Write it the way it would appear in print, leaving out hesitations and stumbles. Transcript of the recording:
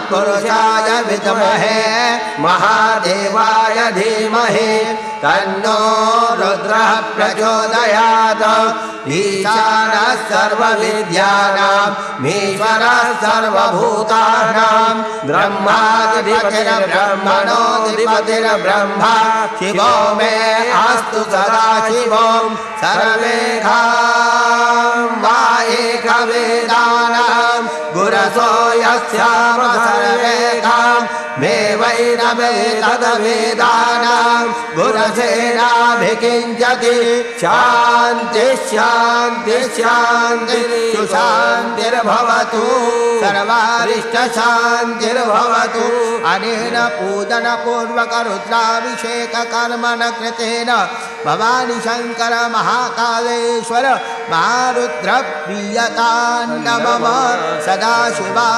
तत्पुरुषाय विद्महे महादेवाय धीमहि तन्नो रुद्रः प्रचोदयात् ईशानः सर्वविद्यानां ईश्वरः सर्वभूतानां ब्रह्माधिपतिर्ब्रह्मणोऽधिपतिर्ब्रह्मा शिवो मे अस्तु सदा शिवों सर्वेषां वा एकवेदानां गुरसो यस्याम सर्वेषां मे वै न वेदवेदानां गुरसेनाभिकिञ्चति शान्ति शान्ति शान्ति सुशान्तिर्भवतु सर्वारिष्टशान्तिर्भवतु अनेन पूजनपूर्वकरुद्राभिषेककर्मण कृतेन भवानी शङ्कर महाकालेश्वर महारुद्र प्रीयतां नमः सदाशिवा